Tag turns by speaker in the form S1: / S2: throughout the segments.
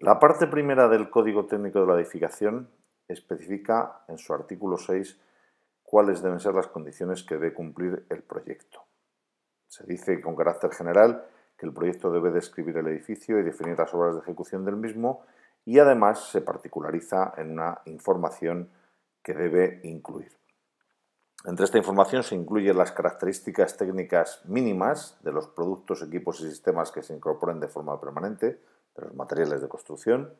S1: La parte primera del Código Técnico de la Edificación especifica en su artículo 6 cuáles deben ser las condiciones que debe cumplir el proyecto. Se dice con carácter general que el proyecto debe describir el edificio y definir las obras de ejecución del mismo, y además se particulariza en una información que debe incluir. Entre esta información se incluyen las características técnicas mínimas de los productos, equipos y sistemas que se incorporen de forma permanente, de los materiales de construcción,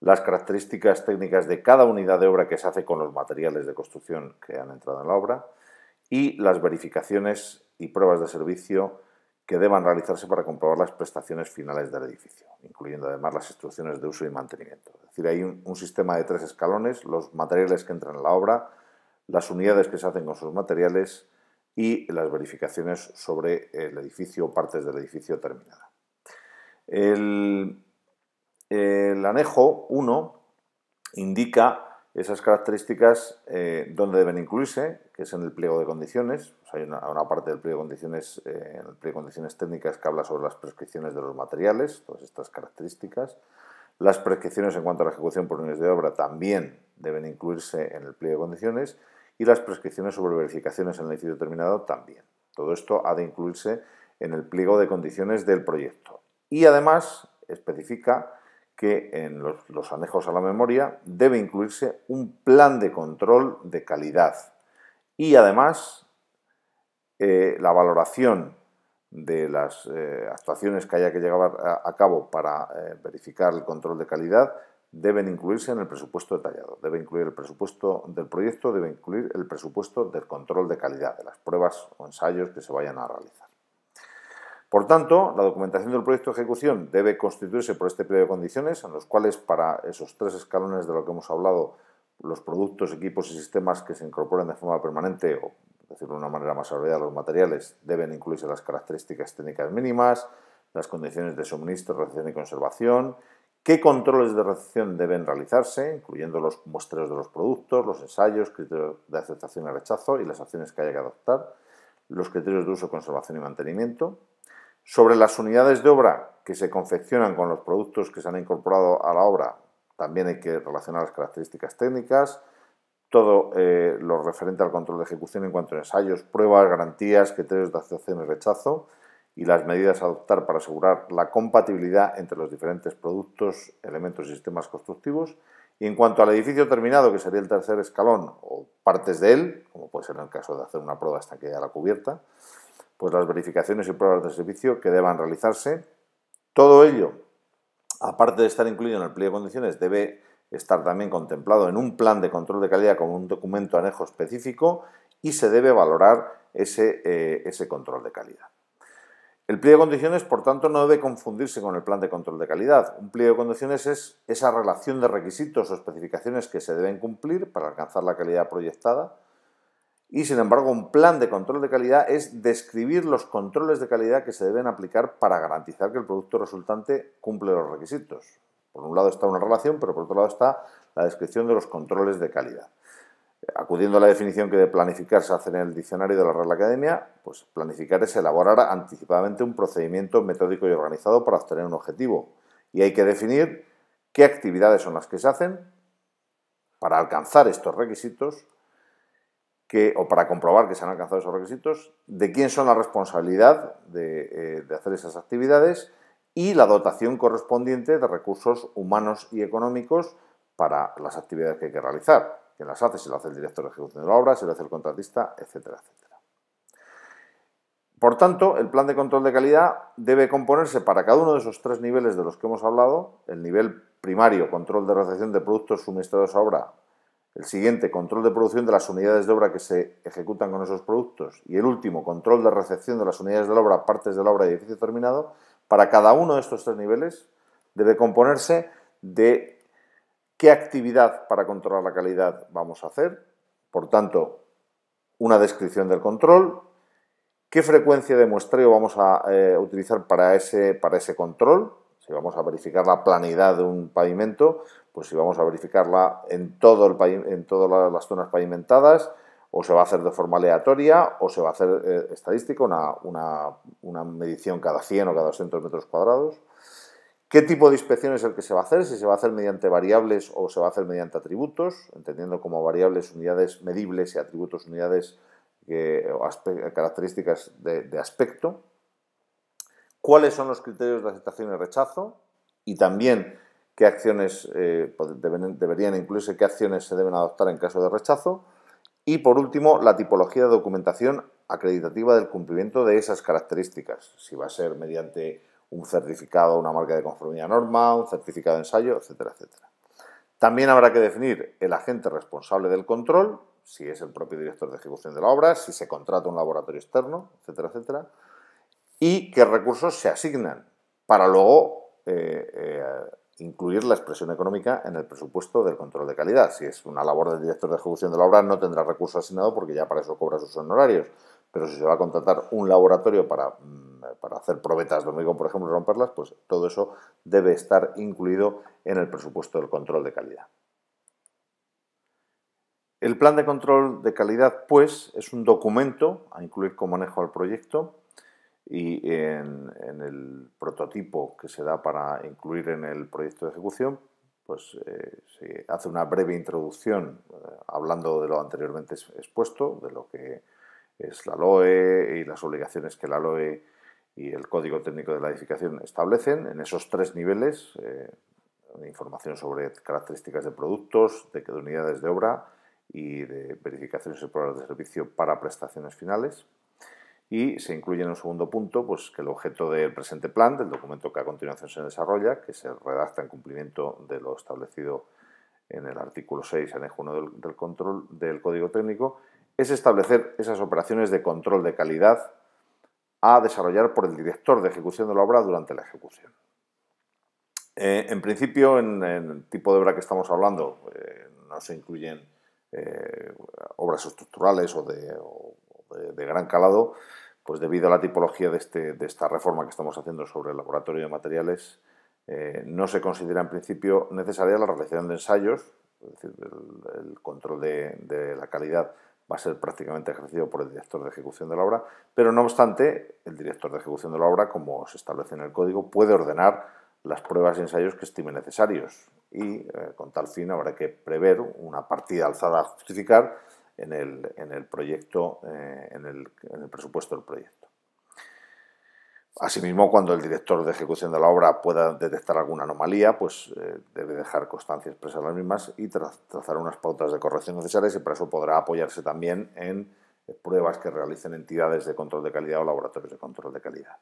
S1: las características técnicas de cada unidad de obra que se hace con los materiales de construcción que han entrado en la obra, y las verificaciones y pruebas de servicio que deban realizarse para comprobar las prestaciones finales del edificio, incluyendo además las instrucciones de uso y mantenimiento. Es decir, hay un sistema de 3 escalones: los materiales que entran en la obra, las unidades que se hacen con sus materiales y las verificaciones sobre el edificio o partes del edificio terminada. El anejo 1 indica esas características donde deben incluirse, que es en el pliego de condiciones. Pues hay una parte del pliego de condiciones, en el pliego de condiciones técnicas, que habla sobre las prescripciones de los materiales, todas estas características. Las prescripciones en cuanto a la ejecución por unidades de obra también deben incluirse en el pliego de condiciones, y las prescripciones sobre verificaciones en el edificio terminado también. Todo esto ha de incluirse en el pliego de condiciones del proyecto. Y además especifica que en los anejos a la memoria debe incluirse un plan de control de calidad, y además la valoración de las actuaciones que haya que llevar a cabo para verificar el control de calidad deben incluirse en el presupuesto detallado. Debe incluir el presupuesto del proyecto, debe incluir el presupuesto del control de calidad, de las pruebas o ensayos que se vayan a realizar. Por tanto, la documentación del proyecto de ejecución debe constituirse por este pliego de condiciones, en los cuales, para esos 3 escalones de lo que hemos hablado, los productos, equipos y sistemas que se incorporen de forma permanente, o decirlo de una manera más abreviada, los materiales, deben incluirse las características técnicas mínimas, las condiciones de suministro, recepción y conservación, qué controles de recepción deben realizarse, incluyendo los muestreos de los productos, los ensayos, criterios de aceptación y rechazo y las acciones que haya que adoptar, los criterios de uso, conservación y mantenimiento. Sobre las unidades de obra que se confeccionan con los productos que se han incorporado a la obra, también hay que relacionar las características técnicas, todo lo referente al control de ejecución en cuanto a ensayos, pruebas, garantías, criterios de aceptación y rechazo, y las medidas a adoptar para asegurar la compatibilidad entre los diferentes productos, elementos y sistemas constructivos. Y en cuanto al edificio terminado, que sería el 3er escalón, o partes de él, como puede ser en el caso de hacer una prueba hasta que haya la cubierta, pues las verificaciones y pruebas de servicio que deban realizarse. Todo ello, aparte de estar incluido en el pliego de condiciones, debe estar también contemplado en un plan de control de calidad como un documento anejo específico, y se debe valorar ese control de calidad. El pliego de condiciones, por tanto, no debe confundirse con el plan de control de calidad. Un pliego de condiciones es esa relación de requisitos o especificaciones que se deben cumplir para alcanzar la calidad proyectada, y sin embargo un plan de control de calidad es describir los controles de calidad que se deben aplicar para garantizar que el producto resultante cumple los requisitos. Por un lado está una relación, pero por otro lado está la descripción de los controles de calidad. Acudiendo a la definición que de planificar se hace en el diccionario de la Real Academia, pues planificar es elaborar anticipadamente un procedimiento metódico y organizado para obtener un objetivo, y hay que definir qué actividades son las que se hacen para alcanzar estos requisitos, o para comprobar que se han alcanzado esos requisitos, de quién son la responsabilidad de hacer esas actividades, y la dotación correspondiente de recursos humanos y económicos para las actividades que hay que realizar. ¿Quién las hace? Si lo hace el director de ejecución de la obra, si lo hace el contratista, etcétera, etcétera. Por tanto, el plan de control de calidad debe componerse para cada uno de esos 3 niveles de los que hemos hablado: el nivel primario, control de recepción de productos suministrados a obra; el siguiente, control de producción de las unidades de obra que se ejecutan con esos productos; y el último, control de recepción de las unidades de la obra, partes de la obra y edificio terminado. Para cada uno de estos 3 niveles debe componerse de qué actividad para controlar la calidad vamos a hacer, por tanto, una descripción del control, qué frecuencia de muestreo vamos a utilizar para ese control. Si vamos a verificar la planidad de un pavimento, pues si vamos a verificarla en todas las zonas pavimentadas, o se va a hacer de forma aleatoria, o se va a hacer estadística, una medición cada 100 o cada 200 metros cuadrados. ¿Qué tipo de inspección es el que se va a hacer? Si se va a hacer mediante variables o se va a hacer mediante atributos, entendiendo como variables unidades medibles y atributos unidades o características de aspecto. ¿Cuáles son los criterios de aceptación y rechazo? Y también qué acciones deberían incluirse, qué acciones se deben adoptar en caso de rechazo. Y por último, la tipología de documentación acreditativa del cumplimiento de esas características. Si va a ser mediante un certificado, una marca de conformidad a norma, un certificado de ensayo, etcétera, etcétera. También habrá que definir el agente responsable del control, si es el propio director de ejecución de la obra, si se contrata un laboratorio externo, etcétera, etcétera. Y qué recursos se asignan para luego incluir la expresión económica en el presupuesto del control de calidad. Si es una labor del director de ejecución de la obra, no tendrá recurso asignado porque ya para eso cobra sus honorarios. Pero si se va a contratar un laboratorio para hacer probetas de hormigón, por ejemplo, y romperlas, pues todo eso debe estar incluido en el presupuesto del control de calidad. El plan de control de calidad, pues, es un documento a incluir como manejo al proyecto y en el prototipo que se da para incluir en el proyecto de ejecución, pues se hace una breve introducción hablando de lo anteriormente expuesto, de lo que es la LOE y las obligaciones que la LOE y el Código Técnico de la Edificación establecen en esos 3 niveles, información sobre características de productos, de unidades de obra y de verificaciones y pruebas de servicio para prestaciones finales. Y se incluye en un segundo punto pues, que el objeto del presente plan, del documento que a continuación se desarrolla, que se redacta en cumplimiento de lo establecido en el artículo 6, anejo 1 del control del Código Técnico, es establecer esas operaciones de control de calidad a desarrollar por el director de ejecución de la obra durante la ejecución. En principio, en el tipo de obra que estamos hablando, no se incluyen obras estructurales o de gran calado, pues debido a la tipología de esta reforma que estamos haciendo sobre el laboratorio de materiales, no se considera en principio necesaria la realización de ensayos, es decir, el control de la calidad va a ser prácticamente ejercido por el director de ejecución de la obra, pero no obstante, el director de ejecución de la obra, como se establece en el código, puede ordenar las pruebas y ensayos que estime necesarios y con tal fin habrá que prever una partida alzada a justificar en el proyecto, en el presupuesto del proyecto. Asimismo, cuando el director de ejecución de la obra pueda detectar alguna anomalía, pues debe dejar constancia expresa de las mismas y trazar unas pautas de corrección necesarias y para eso podrá apoyarse también en pruebas que realicen entidades de control de calidad o laboratorios de control de calidad.